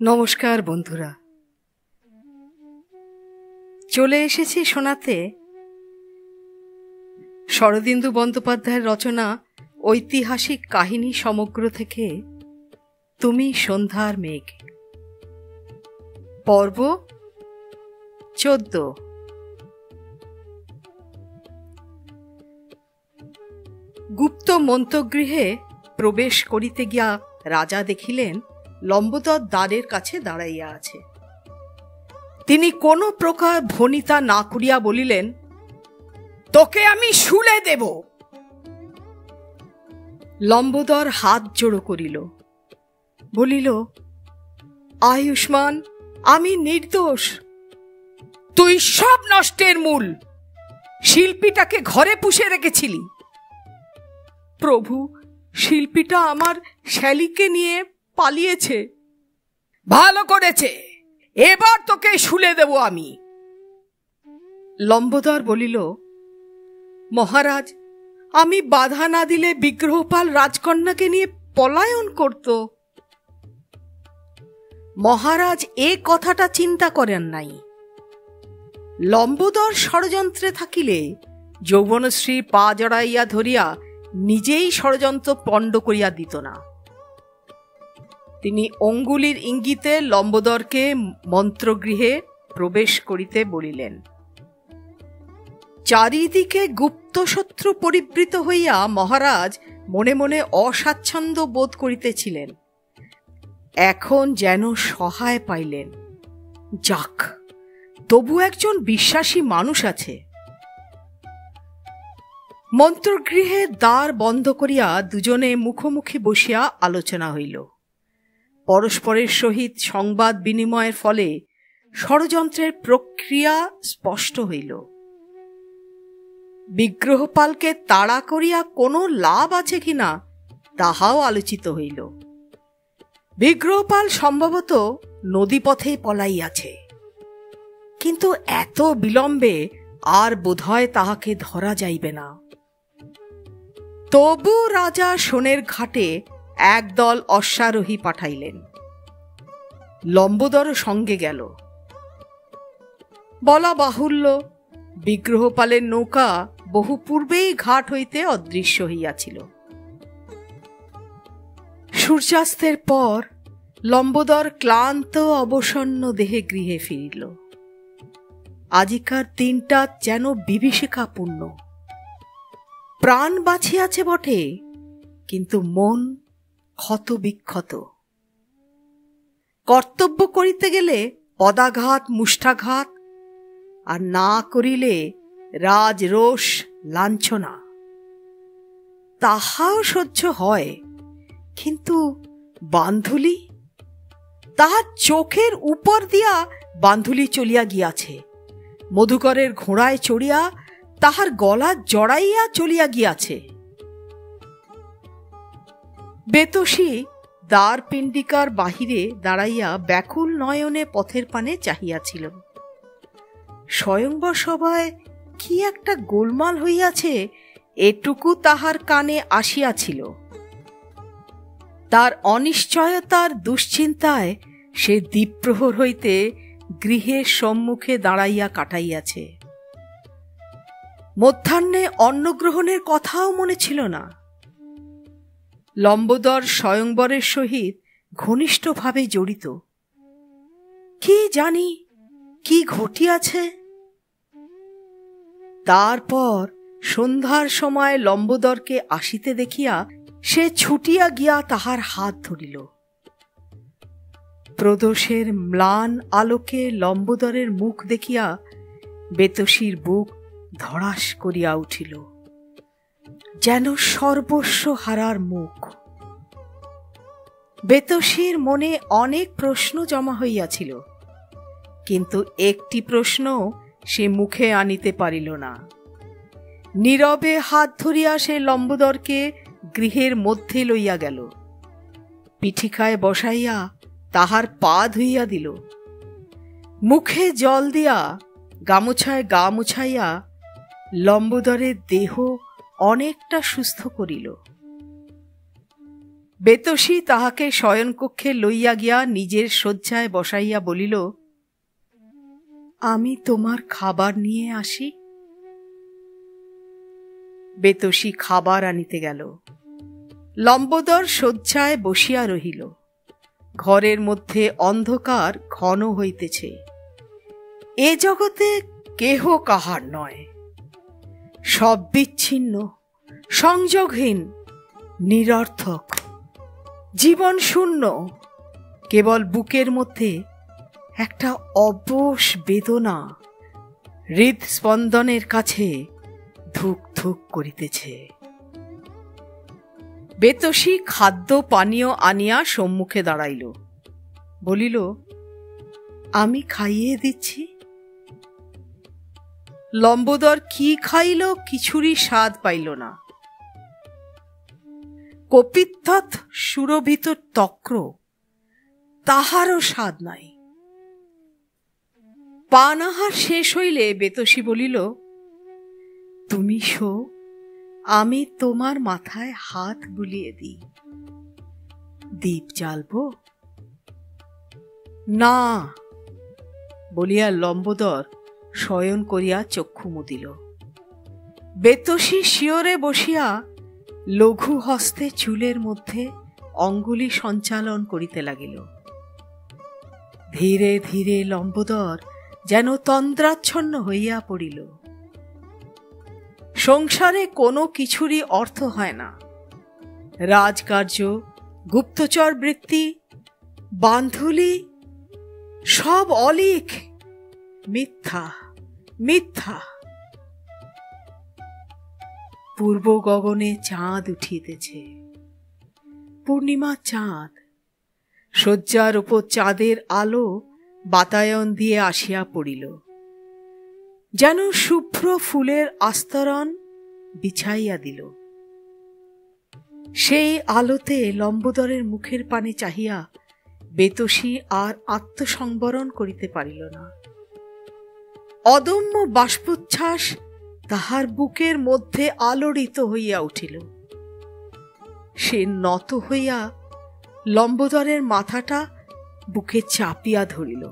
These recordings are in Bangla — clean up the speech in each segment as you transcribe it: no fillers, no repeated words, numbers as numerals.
নমস্কার বন্ধুরা, চলে এসেছি শোনাতে শরদিন্দু বন্দ্যোপাধ্যায়ের রচনা ঐতিহাসিক কাহিনী সমগ্র থেকে তুমি সন্ধ্যার মেঘ, পর্ব 14। গুপ্ত মন্তগৃহে প্রবেশ করিতে গিয়া রাজা দেখিলেন লম্বোদর দ্বারের কাছে দাঁড়াইয়া আছে। তিনি কোনো প্রকার ভনিতা না করিয়া বলিলেন, তোকে আমি শুলে দেব। লম্বোদর হাত জোড়ো করিল, বলিল, আয়ুষ্মান, আমি নির্দোষ। তুই সব নষ্টের মূল। শিল্পীটাকে ঘরে পুষে রেখেছিলি। প্রভু, শিল্পীটা আমার শ্যালীকে নিয়ে পালিয়েছে। ভালো করেছে, এবার তোকে শুলে দেব আমি। লম্বোদর বলিল, মহারাজ, আমি বাধা না দিলে বিগ্রহপাল রাজকন্যাকে নিয়ে পলায়ন করত। মহারাজ এ কথাটা চিন্তা করেন নাই। লম্বোদর ষড়যন্ত্রে থাকিলে যৌবনশ্রী পা জড়াইয়া ধরিয়া নিজেই ষড়যন্ত্র পণ্ড করিয়া দিত না। তিনি অঙ্গুলির ইঙ্গিতে লম্বোদরকে মন্ত্রগৃহে প্রবেশ করিতে বলিলেন। চারিদিকে গুপ্তশত্রু পরিবৃত হইয়া মহারাজ মনে মনে অস্বাচ্ছন্দ্য বোধ করিতেছিলেন। এখন যেন সহায় পাইলেন। যাক, তবু একজন বিশ্বাসী মানুষ আছে। মন্ত্রগৃহে দ্বার বন্ধ করিয়া দুজনে মুখোমুখি বসিয়া আলোচনা হইল। পরস্পরের সহিত সংবাদ বিনিময়ের ফলে ষড়যন্ত্রের প্রক্রিয়া স্পষ্ট হইল। বিগ্রহপালকে তাড়া করিয়া কোনো লাভ আছে কিনা তাহাও আলোচিত হইল। বিগ্রহপাল সম্ভবত নদীপথেই পলাইয়াছে, কিন্তু এত বিলম্বে আর বোধহয় তাহাকে ধরা যাইবে না। তবু রাজা সোনের ঘাটে একদল অশ্বারোহী পাঠাইলেন। লম্বোদর সঙ্গে গেল। বলা বাহুল্য, বিগ্রহপালের নৌকা বহু পূর্বেই ঘাট হইতে অদৃশ্য হইয়াছিল। সূর্যাস্তের পর লম্বোদর ক্লান্ত অবসন্ন দেহে গৃহে ফিরিল। আজিকার দিনটা যেন বিভীষিকাপূর্ণ। প্রাণ বাঁচিয়াছে বটে, কিন্তু মন ক্ষত বিক্ষত। কর্তব্য করিতে গেলে পদাঘাত মুষ্ঠাঘাত, আর না করিলে রাজরোষ লাঞ্ছনা। তাহাও সহ্য হয়, কিন্তু বান্ধুলি, তাহার চোখের উপর দিয়া বান্ধুলি চলিয়া গিয়াছে। মধুকরের ঘোড়ায় চড়িয়া তাহার গলা জড়াইয়া চলিয়া গিয়াছে। বেতসী দ্বার পিণ্ডিকার বাহিরে দাঁড়াইয়া ব্যাকুল নয়নে পথের পানে চাহিয়াছিল। স্বয়ংবর সভায় কি একটা গোলমাল হইয়াছে এটুকু তাহার কানে আসিয়াছিল। তার অনিশ্চয়তার দুশ্চিন্তায় সে দ্বীপ্রহর হইতে গৃহের সম্মুখে দাঁড়াইয়া কাটাইয়াছে। মধ্যাহ্নে অন্নগ্রহণের কথাও মনে ছিল না। লম্বোদর স্বয়ংবরের সহিত ঘনিষ্ঠভাবে জড়িত। কি জানি কি ঘটিয়াছে। তারপর সন্ধ্যার সময় লম্বোদরকে আসিতে দেখিয়া সে ছুটিয়া গিয়া তাহার হাত ধরিল। প্রদোষের ম্লান আলোকে লম্বোদরের মুখ দেখিয়া বেতসীর বুক ধড়াস করিয়া উঠিল, যেন সর্বস্ব হারার মুখ। বেতসীর মনে অনেক প্রশ্ন জমা হইয়াছিল, কিন্তু একটি প্রশ্ন সে মুখে আনিতে পারিল না। নীরবে হাত ধরিয়া সে লম্বোদরকে গৃহের মধ্যে লইয়া গেল। পিঠিকায় বসাইয়া তাহার পা ধুইয়া দিল। মুখে জল দিয়া গামুছায় গা মুছাইয়া লম্বোদরের দেহ অনেকটা সুস্থ করিল। বেতসী তাহাকে শয়নকক্ষে লইয়া গিয়া নিজের শয্যায় বসাইয়া বলিল, আমি তোমার খাবার নিয়ে আসি। বেতসী খাবার আনিতে গেল। লম্বোদর শয্যায় বসিয়া রহিল। ঘরের মধ্যে অন্ধকার ঘন হইতেছে। এ জগতে কেহ কাহার নয়। সব বিচ্ছিন্ন, সংযোগহীন, নিরর্থক, জীবন শূন্য। কেবল বুকের মধ্যে একটা অবশ বেদনা হৃদস্পন্দনের কাছে ধুক ধুক করিতেছে। বেতসী খাদ্য পানীয় আনিয়া সম্মুখে দাঁড়াইল। বলিল, আমি খাইয়ে দিচ্ছি। লম্বোদর কি খাইল কিছুরই স্বাদ পাইল না। কপিত্থৎ সুরভিত তক্র, তাহারও স্বাদ নাই। পানাহার শেষ হইলে বেতসী বলিল, তুমি শো, আমি তোমার মাথায় হাত বুলিয়ে দিই। দীপ জ্বালব? না বলিয়া লম্বোদর শয়ন করিয়া চক্ষু মুদিল। বেতসী শিয়রে বসিয়া লঘু হস্তে চুলের মধ্যে অঙ্গুলি সঞ্চালন করিতে লাগিল। ধীরে ধীরে লম্বোদর যেন তন্দ্রাচ্ছন্ন হইয়া পড়িল। সংসারে কোনো কিছুরই অর্থ হয় না। রাজকার্য, গুপ্তচর বৃত্তি, বান্ধুলি সব অলিক, মিথ্যা, মিথ্যা। পূর্ব গগনে চাঁদ উঠিতেছে, পূর্ণিমা চাঁদ। শয্যার উপর চাঁদের আলো বাতায়ন দিয়ে আসিয়া পড়িল, যেন শুভ্র ফুলের আস্তরণ বিছাইয়া দিল। সেই আলোতে লম্বোদরের মুখের পানে চাহিয়া বেতসী আর আত্মসংবরণ করিতে পারিল না। অদম্য বাষ্পোচ্ছ্বাস তাহার বুকের মধ্যে আলোড়িত হইয়া উঠিল। সে নত হইয়া লম্বোদরের মাথাটা বুকে চাপিয়া ধরিল।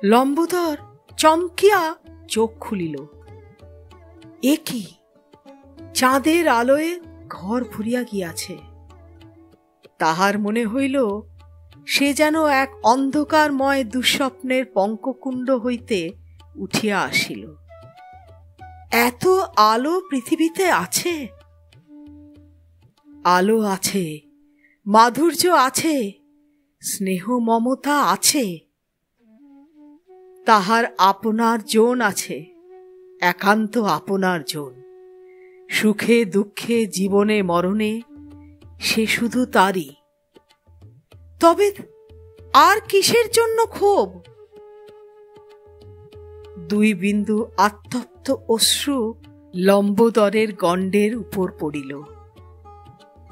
লম্বোদর চমকিয়া চোখ খুলিল। এ কি? চাঁদের আলোয় ঘর ভরিয়া গিয়াছে। তাহার মনে হইল সে যেন এক অন্ধকারময় দুঃস্বপ্নের পঙ্ককুণ্ড হইতে উঠিয়া আসিল। এত আলো পৃথিবীতে আছে? আলো আছে, মাধুর্য আছে, স্নেহ মমতা আছে। তাহার আপনার জন আছে, একান্ত আপনার জন। সুখে দুঃখে জীবনে মরণে সে শুধু তারই। তবে আর কিসের জন্য ক্ষোভ? দুই বিন্দু আত্মপ্ত অশ্রু লম্বোদরের গণ্ডের উপর পড়িল।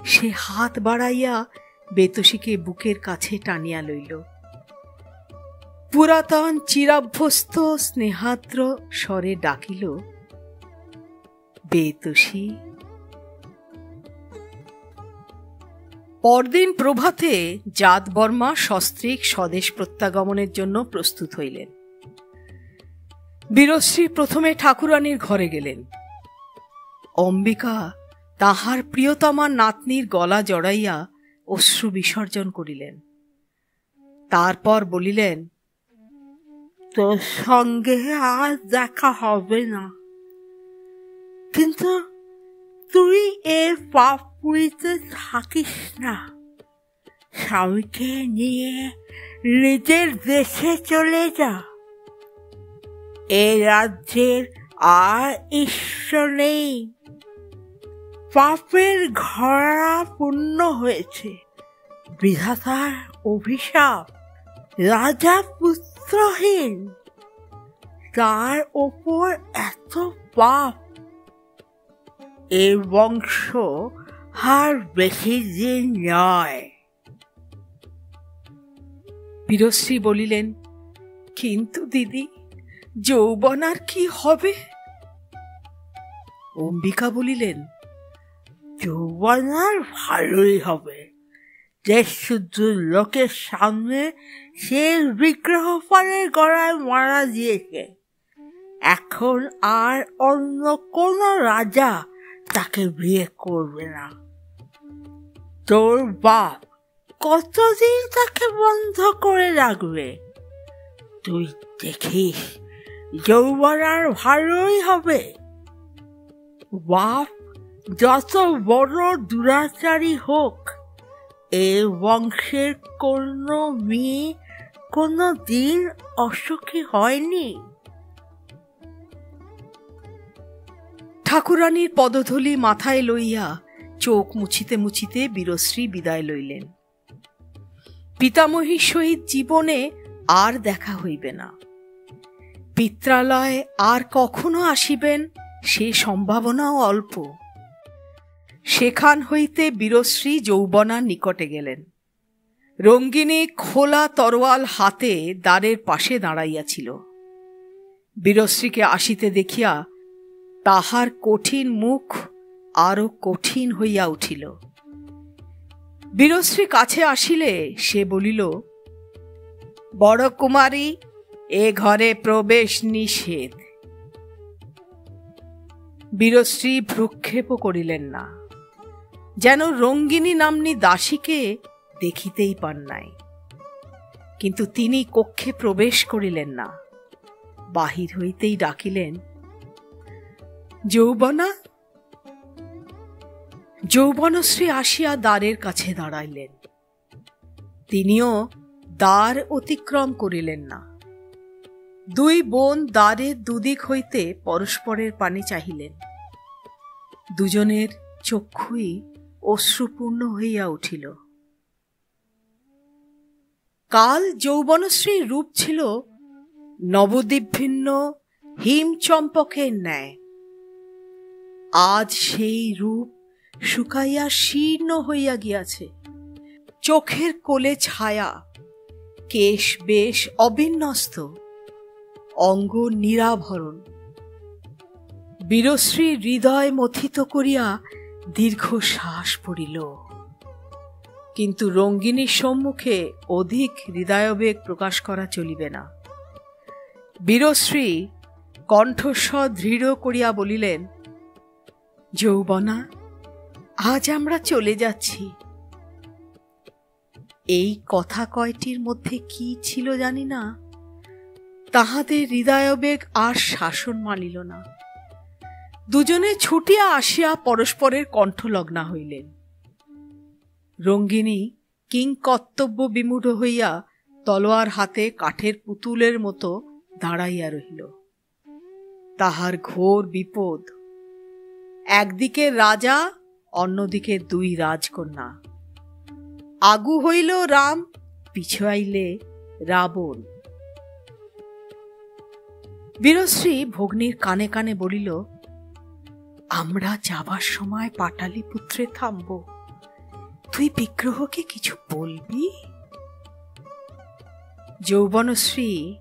সে হাত বাড়াইয়া বেতসীকে বুকের কাছে টানিয়া লইল। পুরাতন চিরাভ্যস্ত স্নেহাদ্র স্বরে ডাকিল, বেতসী। পরদিন প্রভাতে জাতবর্মা সস্ত্রীক স্বদেশ প্রত্যাগমনের জন্য প্রস্তুত হইলেন। বীরশ্রী প্রথমে ঠাকুরানীর ঘরে গেলেন। অম্বিকা তাহার প্রিয়তমা নাতনির গলা জড়াইয়া অশ্রু বিসর্জন করিলেন। তারপর বলিলেন, তোর সঙ্গে আর দেখা হবে না, কিন্তু তুই এর পাপুড়িতে থাকিস না। স্বামীকে নিয়ে নিজের দেশে চলে যা। এ রাজ্যের আর ঈশ্বর নেই। পাপের ঘরা পূর্ণ হয়েছে। বিধাতার অভিশাপ। রাজা পুত্রহীন, তার ওপর এত পাপ। এ বংশ আর বেশি দিন নয়। বীরশ্রী বলিলেন, কিন্তু দিদি, যৌবন আর কি হবে? অম্বিকা বলিলেন, যৌবনার ভালোই হবে, দেশ শুদ্ধ লোকের সামনে সে বিগ্রহ পানের গড়ায় মারা দিয়েছে। এখন আর অন্য কোন রাজা তাকে বিয়ে করবে না। তোর বাপ কতদিন তাকে বন্ধ করে রাখবে? তুই দেখিস, যৌবনার ভালোই হবে। বাপ যত বড় দুরাচারী হোক, এ বংশের কোনো মেয়ে কোনো দিন অসুখী হয়নি। ঠাকুরানীর পদধূলি মাথায় লইয়া চোখ মুছিতে মুছিতে বীরশ্রী বিদায় লইলেন। পিতামহীর সহিত জীবনে আর দেখা হইবে না। পিত্রালয়ে আর কখনো আসিবেন সে সম্ভাবনাও অল্প। সেখান হইতে বীরশ্রী যৌবনার নিকটে গেলেন। রঙ্গিনী খোলা তরোয়াল হাতে দ্বারের পাশে দাঁড়াইয়াছিল। বীরশ্রীকে আসিতে দেখিয়া তাহার কঠিন মুখ আরো কঠিন হইয়া উঠিল। বীরশ্রী কাছে আসিলে সে বলিল, বড় কুমারী, এ ঘরে প্রবেশ নিষেধ। বীরশ্রী ভ্রুক্ষেপও করিলেন না, যেন রঙ্গিনী নাম্নী দাসীকে দেখিতেই পান নাই। কিন্তু তিনি কক্ষে প্রবেশ করিলেন না, বাহির হইতেই ডাকিলেন, যৌবনা। যৌবনশ্রী আসিয়া দ্বারের কাছে দাঁড়াইলেন। তিনিও দ্বার অতিক্রম করিলেন না। দুই বোন দ্বারের দুদিক হইতে পরস্পরের পানে চাহিলেন। দুজনের চক্ষুই অশ্রুপূর্ণ হইয়া উঠিল। কাল যৌবনশ্রীর রূপ ছিল নবদ্বীপভিন্ন হিমচম্পকের ন্যায়। আজ সেই রূপ শুকাইয়া শীর্ণ হইয়া গিয়াছে। চোখের কোলে ছায়া, কেশ বেশ অবিন্যস্ত, অঙ্গ নিরাভরণ। বীরশ্রী হৃদয় মথিত করিয়া দীর্ঘশ্বাস পড়িল। কিন্তু রঙ্গিনীর সম্মুখে অধিক হৃদয়াবেগ প্রকাশ করা চলিবে না। বীরশ্রী কণ্ঠস্বর দৃঢ় করিয়া বলিলেন, যৌবনা, আজ আমরা চলে যাচ্ছি। এই কথা কয়টির মধ্যে কি ছিল জানি না, তাহাদের হৃদয়াবেগ আর শাসন মানিল না। দুজনে ছুটিয়া আসিয়া পরস্পরের কণ্ঠলগ্না হইলেন। রঙ্গিনী কিংকর্তব্য বিমূঢ় হইয়া তলোয়ার হাতে কাঠের পুতুলের মতো দাঁড়াইয়া রহিল। তাহার ঘোর বিপদ। একদিকে রাজা, অন্যদিকে দুই রাজকন্যা। আগু হইল রাম, পিছু আইলে রাবণ। বীরশ্রী ভগ্নীর কানে কানে বলিল, আমরা যাবার সময় পাটালিপুত্রে থামব, তুই বিগ্রহকে কিছু বলবি? যৌবনশ্রী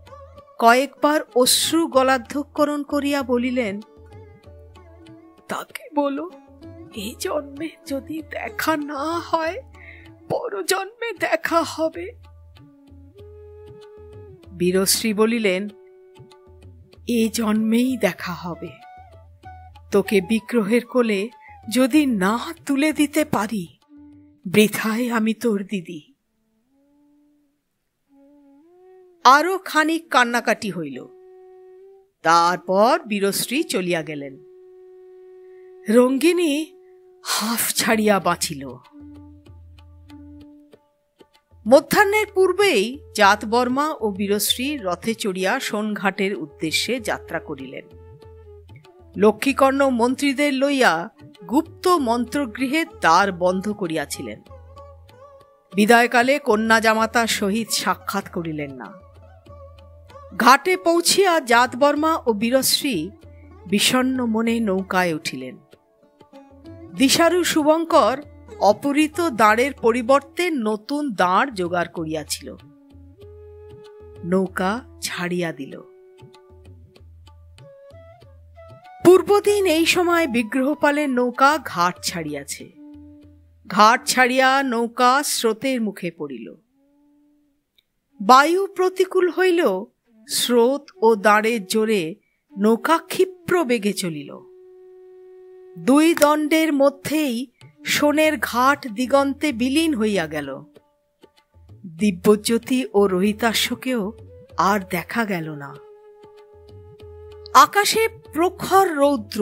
কয়েকবার অশ্রু গলাধ্যক্ষরণ করিয়া বলিলেন, তাকে বলো, এই জন্মে যদি দেখা না হয়, পরজন্মে দেখা হবে। বীরশ্রী বলিলেন, এ জন্মেই দেখা হবে। তোকে বিগ্রহের কোলে যদি না তুলে দিতে পারি, বৃথায় আমি তোর দিদি। আরো খানিক কান্নাকাটি হইল। তারপর বীরশ্রী চলিয়া গেলেন। রঙ্গিনী হাঁফ ছাড়িয়া বাঁচিল। মধ্যাহ্নের পূর্বেই জাতবর্মা ও বীরশ্রী রথে চড়িয়া সোনঘাটের উদ্দেশ্যে যাত্রা করিলেন। লক্ষ্মীকর্ণ মন্ত্রীদের লইয়া গুপ্ত মন্ত্রগৃহের দ্বার বন্ধ করিয়াছিলেন। বিদায়কালে কন্যা জামাতার সহিত সাক্ষাৎ করিলেন না। ঘাটে পৌঁছিয়া জাতবর্মা ও বীরশ্রী বিষণ্ণ মনে নৌকায় উঠিলেন। দিশারু শুভঙ্কর অপহৃত দাঁড়ের পরিবর্তে নতুন দাঁড় জোগাড় করিয়াছিল। নৌকা ছাড়িয়া দিল। পূর্বদিন এই সময় বিগ্রহপালের নৌকা ঘাট ছাড়িয়াছে। ঘাট ছাড়িয়া নৌকা স্রোতের মুখে পড়িল। বায়ু প্রতিকূল হইল, স্রোত ও দাঁড়ের জোরে নৌকা ক্ষিপ্র বেগে চলিল। দুই দণ্ডের মধ্যেই সোনের ঘাট দিগন্তে বিলীন হইয়া গেল। দিব্যজ্যোতি ও রোহিতাশ্বকেও আর দেখা গেল না। আকাশে প্রখর রৌদ্র,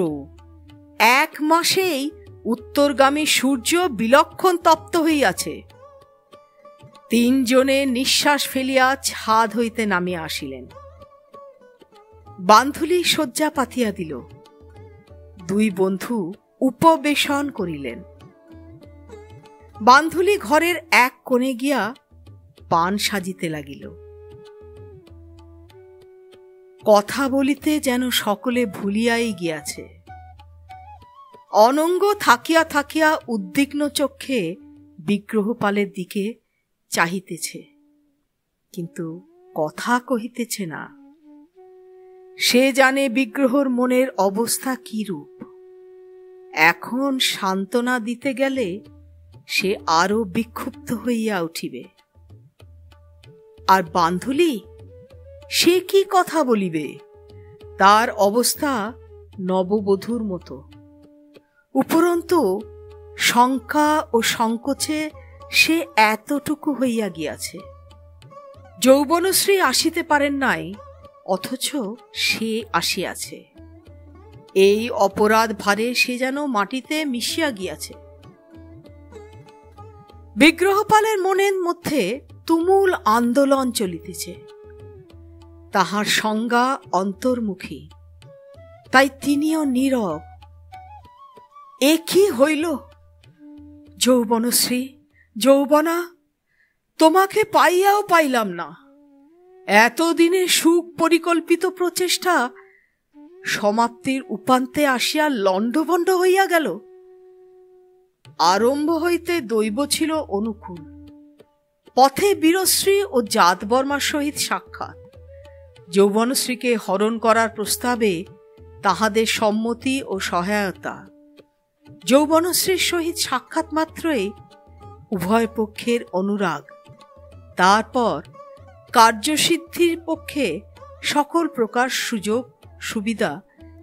এক মাসেই উত্তরগামী সূর্য বিলক্ষণ তপ্ত হইয়াছে। তিনজনে নিঃশ্বাস ফেলিয়া ছাদ হইতে নামিয়া আসিলেন। বান্ধুলি শয্যা পাতিয়া দিল। দুই বন্ধু উপবেশন করিলেন। বান্ধুলি ঘরের এক কোণে গিয়া পান সাজিতে লাগিল। কথা বলিতে যেন সকলে ভুলিয়াই গিয়াছে। অনঙ্গ থাকিয়া থাকিয়া উদ্বিগ্ন চক্ষে বিগ্রহপালের দিকে চাহিতেছে, কিন্তু কথা কহিতেছে না। সে জানে বিগ্রহর মনের অবস্থা কিরূপ। এখন সান্ত্বনা দিতে গেলে সে আরো বিক্ষুব্ধ হইয়া উঠিবে। আর বান্ধুলি, সে কি কথা বলিবে? তার অবস্থা নববধূর মতো। উপরন্তু শঙ্কা ও সংকোচে সে এতটুকু হইয়া গিয়াছে। যৌবনশ্রী আসিতে পারেন নাই, অথচ সে আসিয়াছে। এই অপরাধ ভারে সে যেন মাটিতে মিশিয়া গিয়াছে। বিগ্রহপালের মনের মধ্যে তুমুল আন্দোলন চলিতেছে। তাহার সংজ্ঞা অন্তর্মুখী, তাই তিনিও নীরব। এ কি হইল? যৌবনশ্রী, যৌবনা, তোমাকে পাইয়াও পাইলাম না। এতদিনে সুখ পরিকল্পিত প্রচেষ্টা সমাপ্তির উপান্তে আসিয়া লণ্ডভণ্ড হইয়া গেল। আরম্ভ হইতে দৈব ছিল অনুকূল। পথে বীরশ্রী ও জাতবর্মার সহিত সাক্ষাৎ। যৌবনশ্রীকে হরণ করার প্রস্তাবে তাহাদের সম্মতি ও সহায়তা। যৌবনশ্রীর সহিত সাক্ষাৎ মাত্রই উভয় পক্ষের অনুরাগ। তারপর কার্যসিদ্ধির পক্ষে সকল প্রকার সুযোগ সুবিধা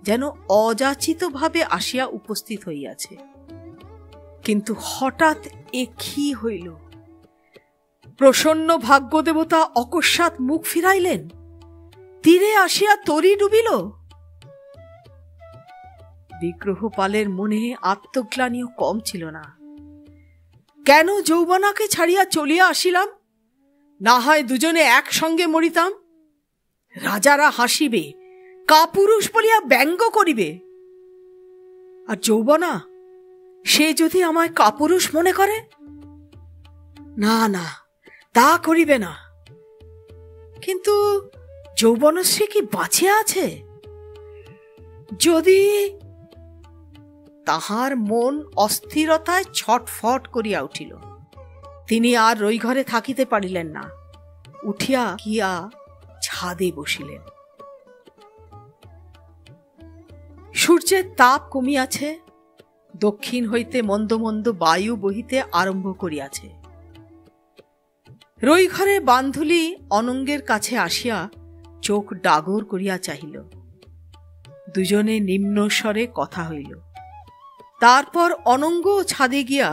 যেন অযাচিতভাবে আসিয়া উপস্থিত হইয়াছে। কিন্তু হঠাৎ এ কি হইল? প্রসন্ন ভাগ্যদেবতা অকস্মাৎ মুখ ফিরাইলেন, তীরে আসিয়া তরি ডুবিল। বিগ্রহপালের মনে আত্মগ্লানিও কম ছিল না। কেন যৌবনাকে ছাড়িয়া চলিয়া আসিলাম? না হয় দুজনে একসঙ্গে মরিতাম। রাজারা হাসিবে, কাপুরুষ বলিয়া ব্যঙ্গ করিবে। আর যৌবনা, সে যদি আমায় কাপুরুষ মনে করে? না না, তা করিবে না। কিন্তু যৌবনশ্রী কি বাঁচিয়া আছে? যদি... তাহার মন অস্থিরতায় ছটফট করিয়া উঠিল। তিনি আর ওই ঘরে থাকিতে পারিলেন না। উঠিয়া গিয়া ছাদে বসিলেন। সূর্যের তাপ কমিয়াছে। দক্ষিণ হইতে মন্দ মন্দ বায়ু বহিতে আরম্ভ করিয়াছে। রইঘরে বান্ধুলি অনঙ্গের কাছে আসিয়া চোখ ডাগর করিয়া চাহিল। দুজনে নিম্ন স্বরে কথা হইল। তারপর অনঙ্গ ছাদে গিয়া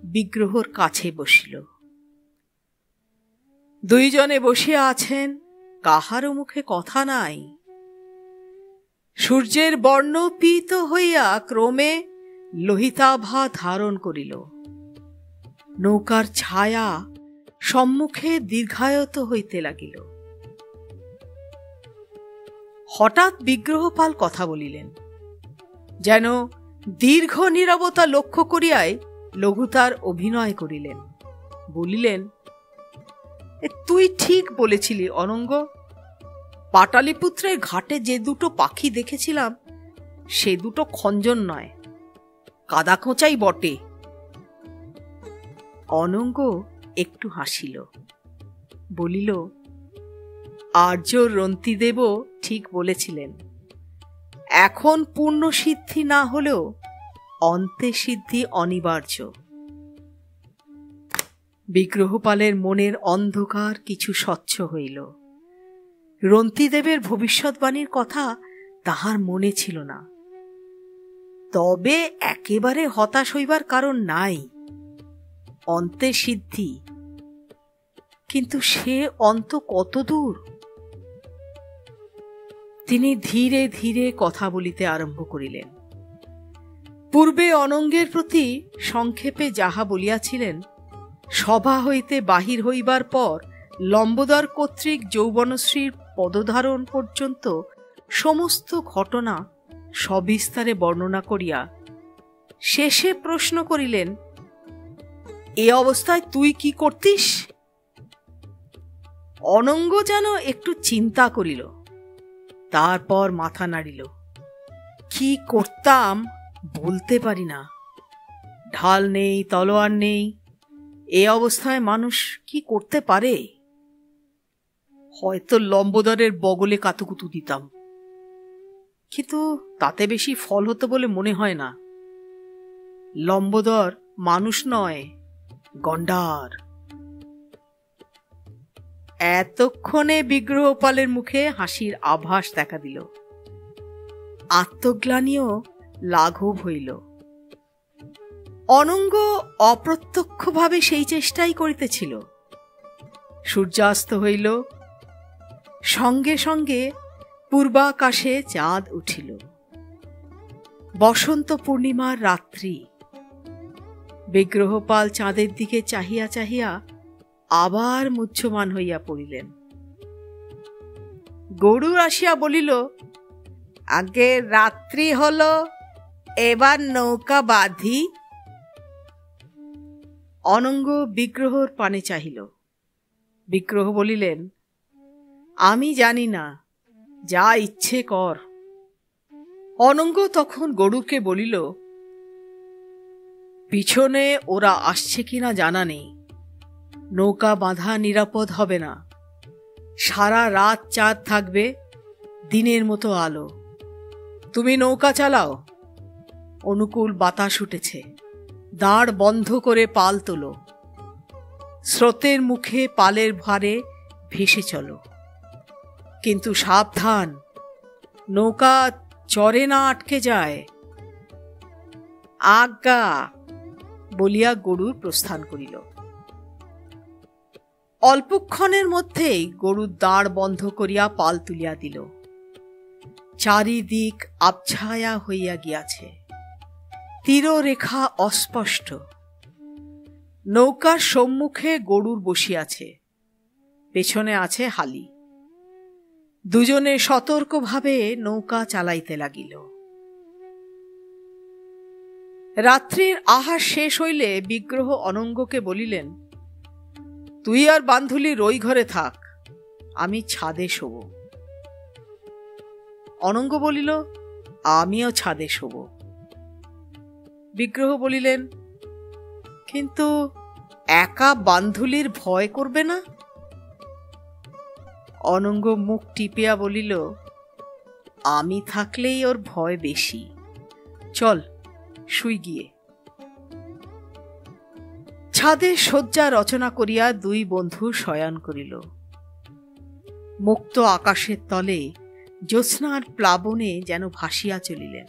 বিগ্রহর কাছে বসিল। দুইজনে বসিয়া আছেন, কাহারও মুখে কথা নাই। সূর্যের বর্ণ পীত হইয়া ক্রমে লোহিতাভা ধারণ করিল। নৌকার ছায়া সম্মুখে দীর্ঘায়িত হইতে লাগিল। হঠাৎ বিগ্রহপাল কথা বলিলেন, যেন দীর্ঘ নীরবতা লক্ষ্য করিয়াই লঘুতার অভিনয় করিলেন। বলিলেন, তুই ঠিক বলেছিলি অনঙ্গ। পাটালিপুত্রের ঘাটে যে দুটো পাখি দেখেছিলাম, সে দুটো খঞ্জন নয়, কাদাখোঁচাই বটে। অনঙ্গ একটু হাসিল, বলিল, আর্য রন্তিদেব ঠিক বলেছিলেন। এখন পূর্ণ সিদ্ধি না হলেও অন্তে সিদ্ধি অনিবার্য। বিগ্রহপালের মনের অন্ধকার কিছু স্বচ্ছ হইল। রন্তিদেবের ভবিষ্যৎবাণীর কথা তাহার মনে ছিল না। তবে একেবারে হতাশ হইবার কারণ নাই। অন্তে সিদ্ধি, কিন্তু সে অন্ত কত দূর? তিনি ধীরে ধীরে কথা বলিতে আরম্ভ করিলেন। পূর্বে অনঙ্গের প্রতি সংক্ষেপে যাহা বলিয়াছিলেন, সভা হইতে বাহির হইবার পর লম্বোদর কর্তৃক যৌবনশ্রীর পদধারণ পর্যন্ত সমস্ত ঘটনা সবিস্তারে বর্ণনা করিয়া শেষে প্রশ্ন করিলেন, এ অবস্থায় তুই কি করতিস? অনঙ্গ যেন একটু চিন্তা করিল, তারপর মাথা নাড়িল। কি করতাম বলতে পারি না। ঢাল নেই, তলোয়ার নেই, এ অবস্থায় মানুষ কি করতে পারে? হয়তো লম্বোদরের বগলে কাতুকুতু দিতাম, কিন্তু তাতে বেশি ফল হতো বলে মনে হয় না। লম্বোদর মানুষ নয়, গন্ডার। এতক্ষণে বিগ্রহপালের মুখে হাসির আভাস দেখা দিল। আত্মগ্লানিও লাঘব হইল। অনঙ্গ অপ্রত্যক্ষভাবে সেই চেষ্টাই করিতেছিল। সূর্যাস্ত হইল, সঙ্গে সঙ্গে পূর্বাকাশে চাঁদ উঠিল। বসন্ত পূর্ণিমার রাত্রি। বিগ্রহপাল চাঁদের দিকে চাহিয়া চাহিয়া আবার মুহ্যমান হইয়া পড়িলেন। গরুর আসিয়া বলিল, আগে রাত্রি হল, এবার নৌকা বাঁধি। অনঙ্গ বিগ্রহর পানে চাহিল। বিগ্রহ বলিলেন, আমি জানি না, যা ইচ্ছে কর। অনঙ্গ তখন গরুকে বলিল, পিছনে ওরা আসছে কিনা জানা নেই, নৌকা বাঁধা নিরাপদ হবে না। সারা রাত চাঁদ থাকবে, দিনের মতো আলো। তুমি নৌকা চালাও। অনুকূল বাতাস উঠেছে, দাঁড় বন্ধ করে পাল তোলো। স্রোতের মুখে পালের ভারে ভেসে চলো, কিন্তু সাবধান, নৌকা চরে না আটকে যায়। আজ্ঞা বলিয়া গরুর প্রস্থান করিল। অল্পক্ষণের মধ্যেই গরুর দাঁড় বন্ধ করিয়া পাল তুলিয়া দিল। চারিদিক আবছায়া হইয়া গিয়াছে, তীররেখা অস্পষ্ট। নৌকার সম্মুখে গরুর বসিয়াছে, পেছনে আছে হালি। দুজনে সতর্কভাবে নৌকা চালাইতে লাগিল। রাত্রির আহার শেষ হইলে বিগ্রহ অনঙ্গকে বলিলেন, তুই আর বান্ধুলি রই ঘরে থাক, আমি ছাদে শোব। অনঙ্গ বলিল, আমিও ছাদে শোব। বিগ্রহ বলিলেন, কিন্তু একা বান্ধুলির ভয় করবে না? অনঙ্গ মুখ টিপিয়া বলিল, আমি থাকলেই ওর ভয় বেশি। চল শুই গিয়ে। ছাদে শয্যা রচনা করিয়া দুই বন্ধু শয়ন করিল। মুক্ত আকাশের তলে জ্যোৎস্নার প্লাবনে যেন ভাসিয়া চলিলেন।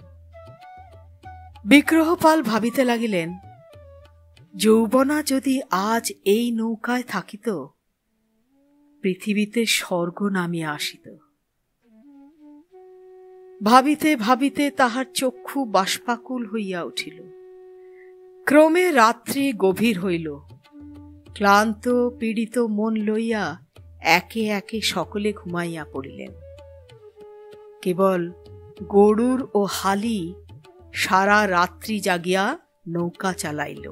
বিগ্রহপাল ভাবিতে লাগিলেন, যৌবনা যদি আজ এই নৌকায় থাকিত, পৃথিবীতে স্বর্গ নামিয়া আসিত। ভাবিতে ভাবিতে তাহার চক্ষু বাষ্পাকুল হইয়া উঠিল। ক্রমে রাত্রি গভীর হইল। ক্লান্ত পীড়িত মন লইয়া একে একে সকলে ঘুমাইয়া পড়িলেন। কেবল গরুর ও হালি সারা রাত্রি জাগিয়া নৌকা চালাইল।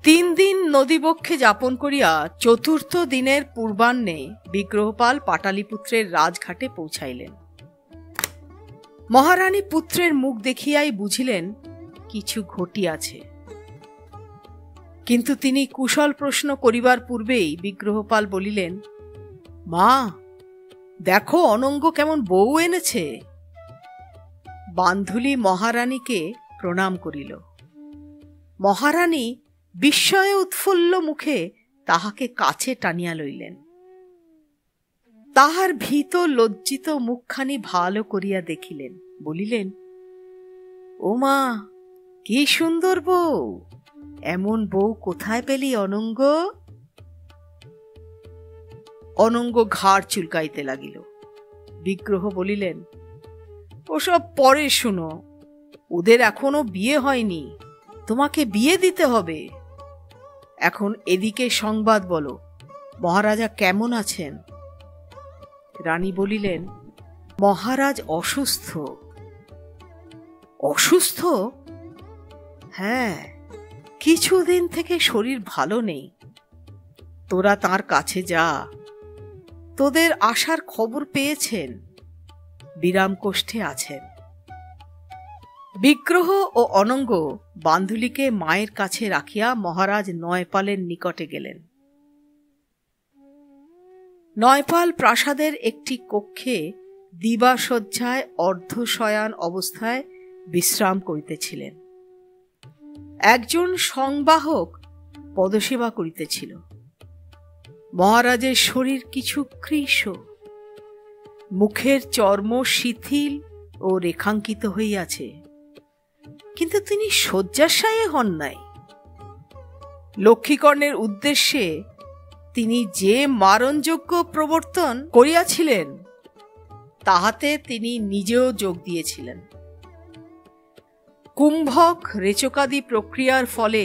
3 দিন নদীবক্ষে যাপন করিয়া চতুর্থ দিনের পূর্বাহ্নে বিগ্রহপাল পাটালিপুত্রের রাজঘাটে পৌঁছাইলেন। মহারানী পুত্রের মুখ দেখিয়াই বুঝিলেন কিছু ঘটিয়াছে, কিন্তু তিনি কুশল প্রশ্ন করিবার পূর্বেই বিগ্রহপাল বলিলেন, মা, দেখো অনঙ্গ কেমন বউ এনেছে। বান্ধুলি মহারানীকে প্রণাম করিল। মহারানী বিস্ময়ে উৎফুল্ল মুখে তাহাকে কাছে টানিয়া লইলেন। তাহার ভীত লজ্জিত মুখখানি ভালো করিয়া দেখিলেন, বলিলেন, ও মা, কি সুন্দর বউ! এমন বউ কোথায় পেলি অনঙ্গ? অনঙ্গ ঘাড় চুলকাইতে লাগিল। বিগ্রহ বলিলেন, ওসব পরে শুনো, ওদের এখনো বিয়ে হয়নি, তোমাকে বিয়ে দিতে হবে। এখন এদিকে সংবাদ বলো, মহারাজা কেমন আছেন? রানী বলিলেন, মহারাজ অসুস্থ। অসুস্থ? হ্যাঁ, কিছুদিন থেকে শরীর ভালো নেই। তোরা তার কাছে যা। তোদের আসার খবর পেয়েছেন, বিরাম কোষ্ঠে আছেন। বিগ্রহ ও অনঙ্গ বান্ধুলিকে মায়ের কাছে রাখিয়া মহারাজ নয়পালের নিকটে গেলেন। নয়পাল প্রাসাদের একটি কক্ষে দিবাশয্যায় অর্ধশয়ান অবস্থায় বিশ্রাম করিতেছিলেন। একজন সংবাহক পদসেবা করিতেছিল। মহারাজের শরীর কিছু কৃশ, মুখের চর্ম শিথিল ও রেখাঙ্কিত হইয়াছে, কিন্তু তিনি শয্যাশায়ী হন নাই। লক্ষ্মীকর্ণের উদ্দেশ্যে তিনি যে মারণযজ্ঞ প্রবর্তন করিয়াছিলেন, তাহাতে তিনি নিজেও যোগ দিয়েছিলেন। কুম্ভক রেচকাদি প্রক্রিয়ার ফলে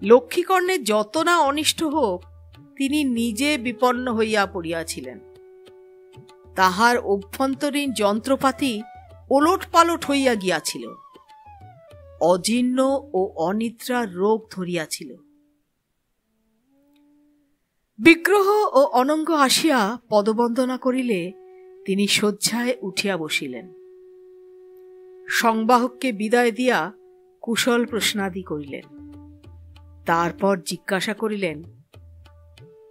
লক্ষ্মীকর্ণের যত না অনিষ্ট হোক, তিনি নিজে বিপন্ন হইয়া পড়িয়াছিলেন। তাহার অভ্যন্তরীণ যন্ত্রপাতি ওলট পালট হইয়া গিয়াছিল। অজীর্ণ ও অনিদ্রার রোগ ধরিয়াছিল। বিগ্রহ ও অনঙ্গ আসিয়া পদবন্দনা করিলে তিনি শয্যায় উঠিয়া বসিলেন। সংবাহককে বিদায় দিয়া কুশল প্রশ্নাদি করিলেন। তারপর জিজ্ঞাসা করিলেন,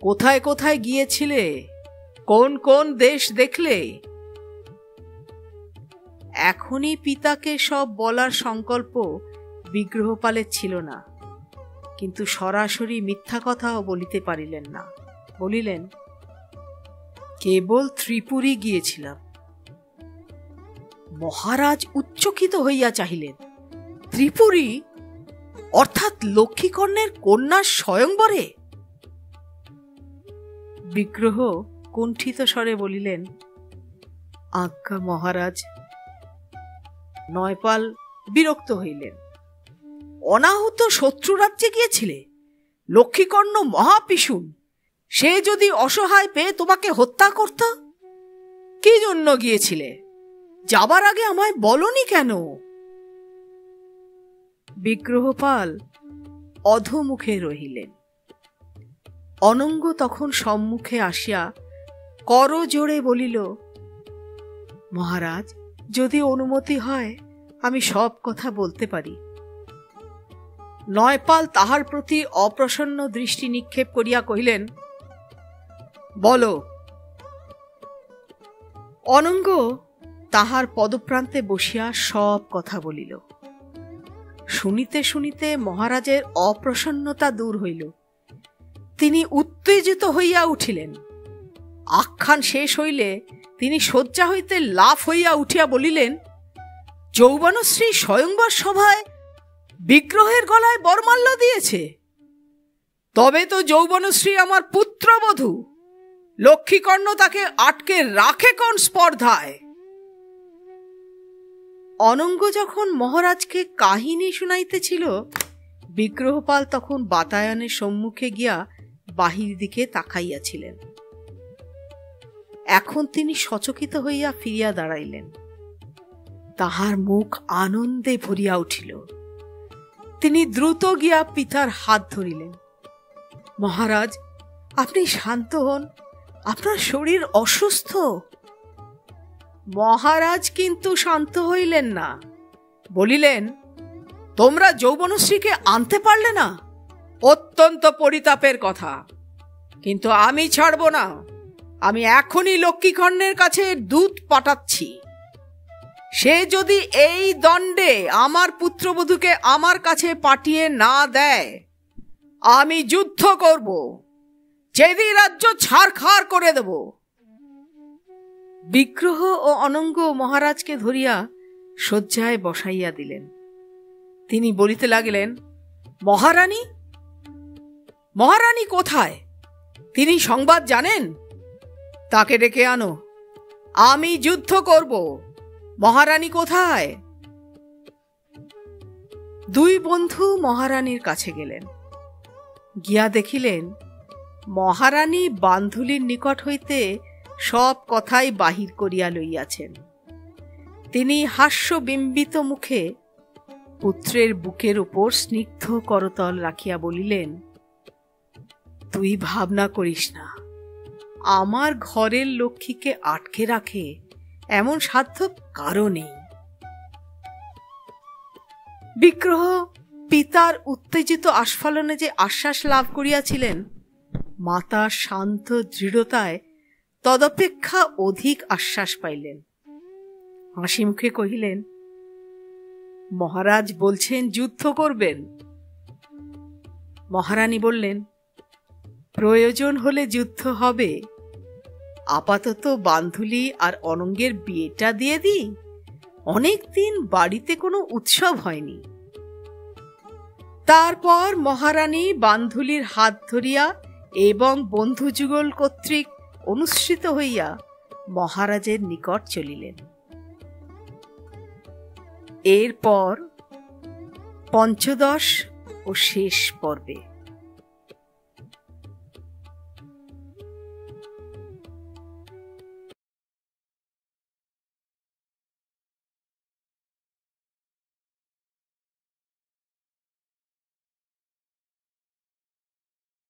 কোথায় কোথায় গিয়েছিলে? কোন কোন দেশ দেখলে? এখনই পিতাকে সব বলার সংকল্প বিগ্রহপালের ছিল না, কিন্তু সরাসরি মিথ্যা কথাও বলিতে পারিলেন না। বলিলেন, কেবল ত্রিপুরী গিয়েছিলাম। মহারাজ উচ্চকিত হইয়া চাহিলেন। ত্রিপুরী? অর্থাৎ লক্ষ্মীকর্ণের কন্যার স্বয়ংবরে? বিগ্রহ কুণ্ঠিত স্বরে বলিলেন, আজ্ঞা মহারাজ। নয়পাল বিরক্ত হইলেন। অনাহুত শত্রু রাজ্যে গিয়েছিলে? লক্ষ্মীকর্ণ মহাপিশুন, সে যদি অসহায় পেয়ে তোমাকে হত্যা করত? কি জন্য গিয়েছিলে? যাবার আগে আমায় বলনি কেন? বিগ্রহপাল অধোমুখে রহিলেন। অনঙ্গ তখন সম্মুখে আসিয়া করজোড়ে বলিল, মহারাজ, যদি অনুমতি হয় আমি সব কথা বলতে পারি। নয়পাল তাহার প্রতি অপ্রসন্ন দৃষ্টি নিক্ষেপ করিয়া কহিলেন, বলো। অনঙ্গ তাহার পদপ্রান্তে বসিয়া সব কথা বলিল। শুনিতে শুনিতে মহারাজের অপ্রসন্নতা দূর হইল। তিনি উত্তেজিত হইয়া উঠিলেন। আখ্যান শেষ হইলে তিনি শয্যা হইতে লাফ হইয়া উঠিয়া বলিলেন, যৌবনশ্রী স্বয়ংবর সভায় বিগ্রহের গলায় বরমাল্য দিয়েছে? তবে তো যৌবনশ্রী আমার পুত্রবধূ। লক্ষ্মীকর্ণ তাকে আটকে রাখে কোন স্পর্ধায়? অনঙ্গ যখন মহারাজকে কাহিনী শুনাইতেছিল, বিগ্রহপাল তখন বাতায়নের সম্মুখে গিয়া বাহির দিকে তাকাইয়াছিলেন। এখন তিনি সচকিত হইয়া ফিরিয়া দাঁড়াইলেন। তাহার মুখ আনন্দে ভরিয়া উঠিল। তিনি দ্রুত গিয়া পিতার হাত ধরিলেন। মহারাজ, আপনি শান্ত হন, আপনার শরীর অসুস্থ। মহারাজ কিন্তু শান্ত হইলেন না। বলিলেন, তোমরা যৌবনশ্রীকে আনতে পারলে না? অত্যন্ত পরিতাপের কথা, কিন্তু আমি ছাড়ব না। আমি এখনই লক্ষ্মীকর্ণের কাছে দূত পাঠাচ্ছি। সে যদি এই দণ্ডে আমার পুত্রবধূকে আমার কাছে পাঠিয়ে না দেয়, আমি যুদ্ধ করব, চেদি রাজ্য ছারখার করে দেব। বিগ্রহ ও অনঙ্গ মহারাজকে ধরিয়া শয্যায় বসাইয়া দিলেন। তিনি বলিতে লাগিলেন, মহারানী, মহারানী কোথায়? তিনি সংবাদ জানেন? তাকে ডেকে আনো, আমি যুদ্ধ করব। মহারানী কোথায়? দুই বন্ধু মহারানীর কাছে গেলেন। গিয়া দেখিলেন মহারানী বান্ধুলির নিকট হইতে সব কথাই বাহির করিয়া লইয়াছেন। তিনি হাস্যবিম্বিত মুখে পুত্রের বুকের উপর স্নিগ্ধ করতল রাখিয়া বলিলেন, তুই ভাবনা করিস না, আমার ঘরের লক্ষ্মীকে আটকে রাখে এমন সাধ্য কারো নেই। বিগ্রহ পিতার উত্তেজিত আস্ফালনে যে আশ্বাস লাভ করিয়াছিলেন, মাতার শান্ত দৃঢ়তায় তদপেক্ষা অধিক আশ্বাস পাইলেন। হাসি মুখে কহিলেন, মহারাজ বলছেন যুদ্ধ করবেন। মহারানী বললেন, প্রয়োজন হলে যুদ্ধ হবে। আপাতত বান্ধুলি আর অনঙ্গের বিয়েটা দিয়ে দিই, অনেক দিন বাড়িতে কোনো উৎসব হয়নি। তারপর মহারানী বান্ধুলির হাত ধরিয়া এবং বন্ধুযুগল কর্তৃক অনুসৃত হইয়া মহারাজের নিকট চলিলেন। এরপর পঞ্চদশ ও শেষ পর্বে।